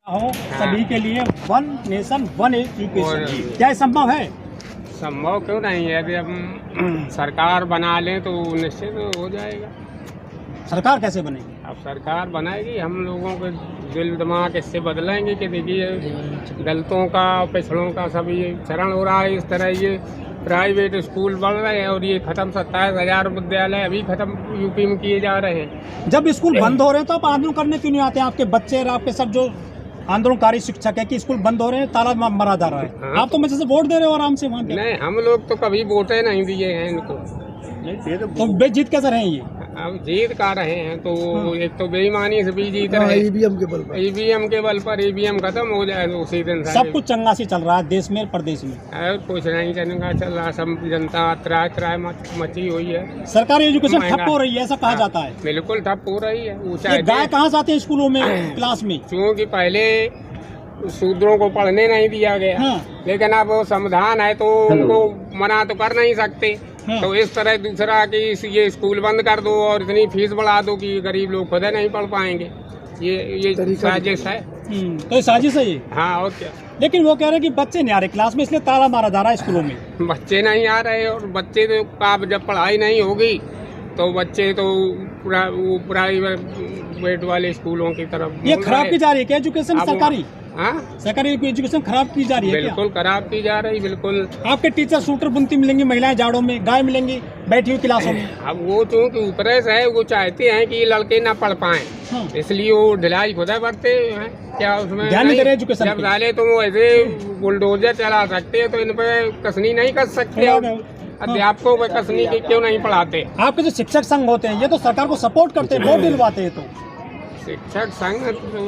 हो सभी के लिए वन नेशन वन एजुकेशन, क्या ये संभव है? संभव क्यों नहीं है? यदि हम सरकार बना लें तो निश्चित हो जाएगा। सरकार कैसे बनेगी? अब सरकार बनाएगी, हम लोगों के दिल दिमाग इससे बदलेंगे कि देखिए दलितों का पिछड़ों का सब ये चरण हो रहा है। इस तरह ये प्राइवेट स्कूल बढ़ रहे हैं और ये खत्म 27,000 विद्यालय अभी खत्म यूपी में किए जा रहे हैं। जब स्कूल बंद हो रहे हैं तो आप आंदोलन करने क्यों नहीं आते? आपके बच्चे और आपके सब जो आंदोलनकारी शिक्षक है कि स्कूल बंद हो रहे हैं, ताला मारा जा रहा है। हाँ। आप तो मुझे से वोट दे रहे हो आराम से वहाँ पे। नहीं, हम लोग तो कभी वोटे नहीं दिए हैं इनको। तो बेजीत कैसे रहे ये? अब जीत का रहे हैं तो एक तो बेईमानी से भी जीत रहे हैं। ईवीएम के बल पर ईवीएम खत्म हो जाए तो उसी दिन सब कुछ चंगा से चल रहा है देश में प्रदेश में। और कुछ नहीं चंगा चल रहा, सब जनता त्राय मची हुई है। सरकारी एजुकेशन ठप हो रही है ऐसा कहा जाता है। बिल्कुल ठप हो रही है। ये गाय कहाँ से आते हैं स्कूलों में क्लास में? क्योंकि पहले शूद्रों को पढ़ने नहीं दिया गया। हाँ। लेकिन अब वो संविधान है तो उनको मना तो कर नहीं सकते। हाँ। तो इस तरह दूसरा कि ये स्कूल बंद कर दो और इतनी फीस बढ़ा दो कि गरीब लोग खुद नहीं पढ़ पाएंगे। ये साजिश है। तो ये साजिश है ये। हाँ, और क्या। लेकिन वो कह रहे हैं कि बच्चे नहीं आ रहे क्लास में, इसलिए ताला मारा जा रहा है स्कूलों में। बच्चे नहीं आ रहे और बच्चे तो का जब पढ़ाई नहीं होगी तो बच्चे तो प्राइवेट वाले स्कूलों की तरफ ये खराब की जा रही है क्या एजुकेशन सरकारी? हाँ, सरकारी एजुकेशन खराब की जा रही है? बिल्कुल खराब की जा रही, बिल्कुल। आपके टीचर सूटर बुनती मिलेंगी, महिलाएं जाड़ों में, गाय मिलेंगी बैठी हुई क्लासों में। अब वो चूँकि ऊपर से है, वो चाहते हैं कि ये लड़के ना पढ़ पाए। हाँ। इसलिए वो ढिलाई खुदा बढ़ते हैं। क्या उसमें ध्यान नहीं दे रहे एजुकेशन जब डाले तो वो ऐसे बुलडोजर चला सकते हैं तो इन पे कसनी नहीं कर सकते। अध्यापकों पे कसनी की क्यों नहीं पढ़ाते? आपके जो शिक्षक संघ होते हैं ये तो सरकार को सपोर्ट करते हैं, वोट दिलवाते हैं। तो शिक्षक संघ तो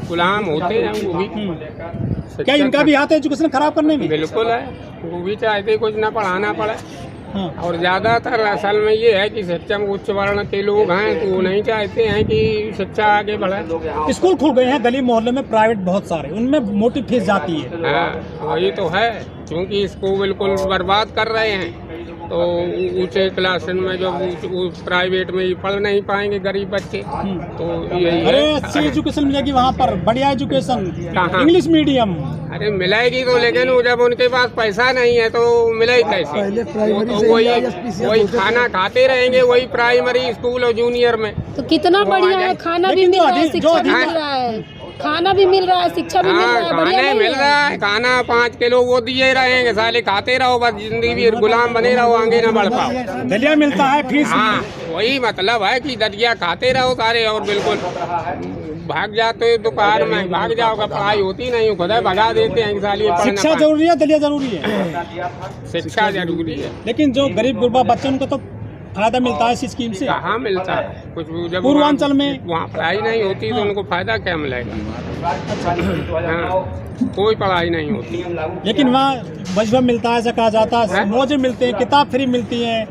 गुलाम होते हैं वो भी। क्या इनका भी हाथ है एजुकेशन खराब करने में? बिल्कुल है, वो भी चाहते कुछ ना पढ़ाना पड़े। हाँ। और ज्यादातर असल में ये है कि शिक्षा में उच्च वर्ण के लोग हैं तो वो नहीं चाहते हैं कि शिक्षा आगे बढ़े। स्कूल खुल गए हैं गली मोहल्ले में प्राइवेट बहुत सारे, उनमें मोटी फीस जाती है। हाँ, वही तो है, क्योंकि इसको बिल्कुल बर्बाद कर रहे हैं। तो ऊंचे क्लास में जो प्राइवेट में पढ़ नहीं पाएंगे गरीब बच्चे, तो यही अरे अच्छी एजुकेशन मिलेगी वहाँ पर, बढ़िया एजुकेशन, इंग्लिश मीडियम। अरे मिलेगी तो, लेकिन वो जब उनके पास पैसा नहीं है तो मिलेगी कैसे? तो वही खाना खाते रहेंगे वही प्राइमरी स्कूल और जूनियर में। तो कितना बढ़िया है, खाना भी मिल रहा है, शिक्षा भी मिल रहा है, खाना भी मिल रहा है, शिक्षा भी मिल रहा है, खाना मिल रहा है। खाना 5 किलो वो दिए रहेंगे, साले खाते रहो बस, जिंदगी भी गुलाम बने रहो, आगे न बढ़ पाओ। दलिया मिलता है फीस। हाँ, वही मतलब है कि दलिया खाते रहो सारे और बिल्कुल भाग जाते हो दोपहर में, भाग जाओगे, पढ़ाई होती नहीं, खुदा भगा देते हैं। शिक्षा जरूरी है, दलिया जरूरी है, शिक्षा जरूरी है। लेकिन जो गरीब गुरबा बच्चे उनको तो फायदा मिलता है इस स्कीम से। कहाँ मिलता है कुछ? जब पूर्वांचल में वहाँ पढ़ाई नहीं होती तो उनको फायदा क्या मिलेगा? हाँ, कोई पढ़ाई नहीं होती। लेकिन वहाँ वजह मिलता है, ऐसा कहा जाता है, मौजे मिलते हैं, किताब फ्री मिलती है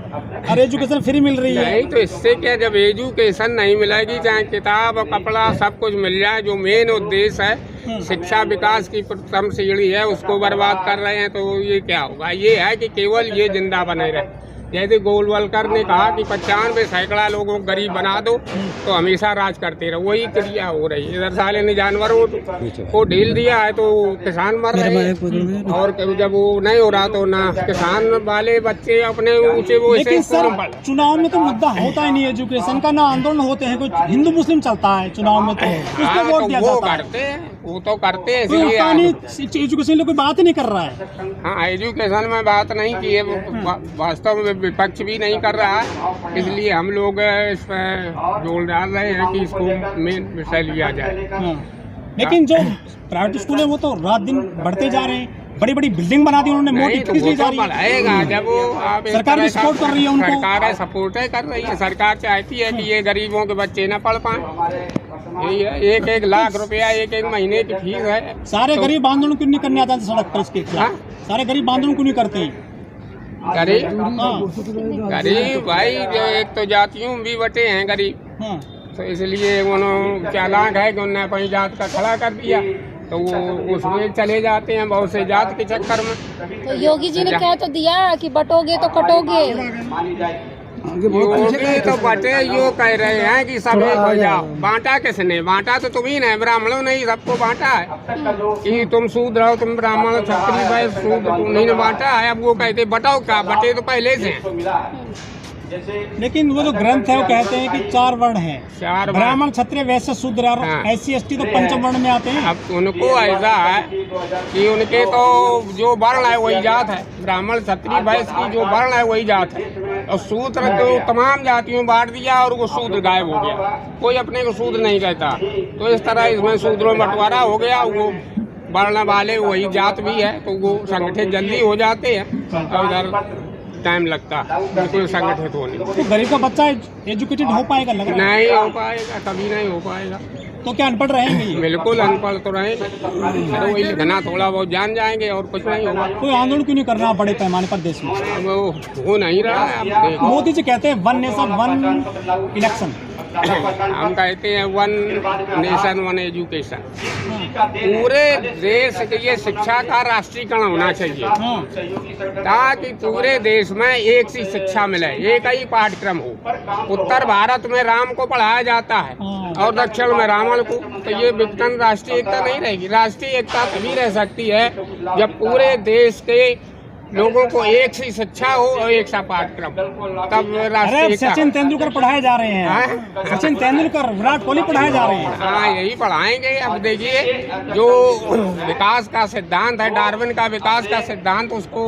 और एजुकेशन फ्री मिल रही है। नहीं तो इससे क्या, जब एजुकेशन नहीं मिलेगी, चाहे किताब और कपड़ा सब कुछ मिल जाए, जो मेन उद्देश्य है शिक्षा विकास की प्रथम सीढ़ी है, उसको बर्बाद कर रहे हैं, तो ये क्या होगा? ये है कि केवल ये जिंदा बने रहे। जैसे गोलवलकर ने कहा कि 95 सैकड़ा लोगों को गरीब बना दो तो हमेशा राज करते रहो, वही क्रिया हो रही है। इधर साले ने जानवरों को ढील दिया है तो किसान मर रहे हैं, और जब वो नहीं हो रहा तो ना किसान वाले बच्चे अपने ऊँचे वो। लेकिन सर चुनाव में तो मुद्दा होता ही नहीं एजुकेशन का, ना आंदोलन होते हैं, कुछ हिंदू मुस्लिम चलता है चुनाव में, तो उसको वोट दिया जाता है। वो तो करते हैं, एजुकेशन कोई बात ही नहीं कर रहा है। हाँ, एजुकेशन में बात नहीं की है, वास्तव में विपक्ष भी नहीं कर रहा है, इसलिए हम लोग इस पर जोर डाल रहे हैं कि इसको मेन विषय लिया जाए। लेकिन जो प्राइवेट स्कूल है वो तो रात दिन बढ़ते जा रहे हैं, बड़ी बड़ी बिल्डिंग बना दी उन्होंने, मोटी फीस ली जा रही है। जब वो सरकार भी सपोर्ट कर रही है उनको, सरकार सपोर्ट कर रही है। सरकार चाहती है कि ये गरीबों के बच्चे न पढ़ पाए। यही है, 1-1 लाख रुपया 1-1 महीने की फीस है। सारे गरीब आंदोलन क्यों नहीं करने आते सड़क पर इसके? सारे गरीब आंदोलन क्यों नहीं करते? गरीब भाई जो एक तो जातियों में भी बटे हैं गरीब, तो इसलिए उन्होंने चालाक है कि उन्होंने अपनी जात का खड़ा कर दिया, तो वो उसमें चले जाते हैं बहुत से जात के चक्कर में। तो योगी जी ने कह तो दिया कि बटोगे तो कटोगे। योगी तो बटे यो कह रहे हैं कि सब एक हो जाओ। बांटा किसने? बांटा तो तुम ही ने, ब्राह्मणों ने ही सबको बांटा है कि तुम शूद्र हो, तुम ब्राह्मण क्षत्रिय भाई शूद्र, उन्हीं ने बांटा है। अब वो कहते बटाओ क्या, बटे तो पहले से हैं। लेकिन वो जो ग्रंथ है वो कहते हैं कि 4 वर्ण हैं, 4 ब्राह्मण क्षत्रिय वैश्य शूद्र और हाँ। SC/ST तो पंचम वर्ण में आते हैं। अब उनको ऐसा है कि उनके तो जो वर्ण है वही जात है, ब्राह्मण क्षत्रिय वैश्य की जो वर्ण है वही जात है, और शूद्र तो तमाम जातियों में बांट दिया और वो शूद्र गायब हो गया, कोई अपने को शूद्र नहीं कहता। तो इस तरह इसमें शूद्रों में बंटवारा हो गया। वो वर्ण वाले वही जात भी है तो वो संगठित जल्दी हो जाते हैं, और उधर टाइम लगता है बिल्कुल संगठित होने। तो गरीब का बच्चा एजुकेटेड हो पाएगा? लग रहा है नहीं हो पाएगा, कभी नहीं हो पाएगा। तो क्या अनपढ़ रहेंगे ये? बिल्कुल अनपढ़ तो रहेंगे, तो वही लिखना थोड़ा बहुत जान जाएंगे और कुछ नहीं होगा। कोई आंदोलन क्यों नहीं कर रहा बड़े पैमाने पर देश में? अब वो हो नहीं रहा है। अब देखो, मोदी जी कहते हैं 1 नेशन 1 इलेक्शन। हम कहते हैं 1 नेशन 1 एजुकेशन। पूरे देश के लिए शिक्षा का राष्ट्रीयकरण होना चाहिए ताकि पूरे देश में एक सी शिक्षा मिले, एक ही पाठ्यक्रम हो। उत्तर भारत में राम को पढ़ाया जाता है और दक्षिण में रावण को, तो ये विघटन राष्ट्रीय एकता नहीं रहेगी। राष्ट्रीय एकता तभी रह सकती है जब पूरे देश के लोगों को एक सी शिक्षा हो और एक सा पाठ्यक्रम, तब राष्ट्रीय अरे एकता। सचिन तेंदुलकर पढ़ाए जा रहे हैं, सचिन तेंदुलकर, विराट कोहली पढ़ाए जा रहे हैं। हाँ, यही पढ़ाएंगे। अब देखिए जो विकास का सिद्धांत है, डार्विन का विकास का सिद्धांत, उसको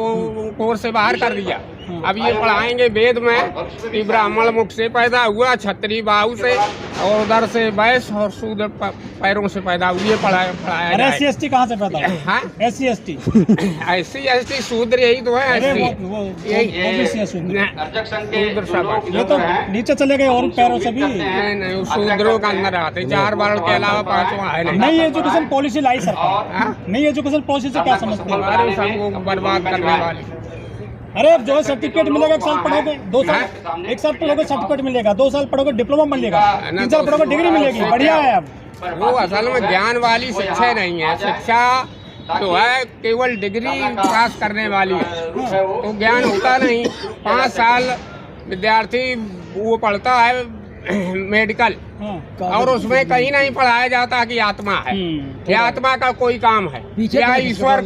कोर्स से बाहर कर दिया। अब ये पढ़ाएंगे वेद में कि ब्राह्मण मुख से पैदा हुआ, क्षत्रिय बाहु से, और उधर से वैश्य और शूद्र पैरों से पैदा हुए, पढ़ाया अरे जाए। SC/ST कहाँ से पैदा हुआ? हाँ, SC/ST SC/ST शूद्र यही तो है। अरे SC वो यही OBC है शूद्र। शूद्र सब ये तो नीचे चले गए और पैरों से भी। नहीं, वो शूद्रों का अंदर आते 4 वर्ण के अलावा 5वां है नहीं। नई एजुकेशन पॉलिसी लाई सरकार, हाँ? नई एजुकेशन पॉलिसी से क्या समझते हैं? हमारे सबको बर्बाद करने वाली। अरे अब जो है सर्टिफिकेट मिलेगा, 1 साल पढ़ोगे 2 साल, 1 साल पढ़ोगे सर्टिफिकेट मिलेगा, 2 साल पढ़ोगे डिप्लोमा मिलेगा, 3 साल पढ़ोगे डिग्री मिलेगी। बढ़िया है। अब वो असल में ज्ञान वाली शिक्षा नहीं है। शिक्षा तो है केवल डिग्री पास करने वाली है, तो ज्ञान होता नहीं। 5 साल विद्यार्थी वो पढ़ता है मेडिकल, और उसमें कहीं नहीं पढ़ाया जाता कि आत्मा है, क्या आत्मा का कोई काम है, क्या ईश्वर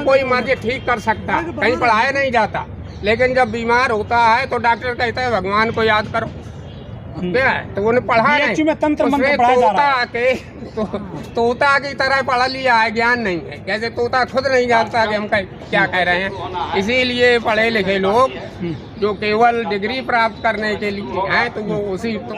कोई मर्जी ठीक कर सकता है, कहीं पढ़ाया नहीं जाता। लेकिन जब बीमार होता है तो डॉक्टर कहता है भगवान को याद करो, तो उन्हें पढ़ा नहीं। में तंत्र मंत्र उसमें पढ़ाया जा रहा है। तोता की तरह पढ़ा लिया है, ज्ञान नहीं है। जैसे तोता खुद नहीं जानता कि हम क्या कह रहे हैं। इसीलिए पढ़े लिखे लोग जो केवल डिग्री प्राप्त करने के लिए हैं, तो वो उसी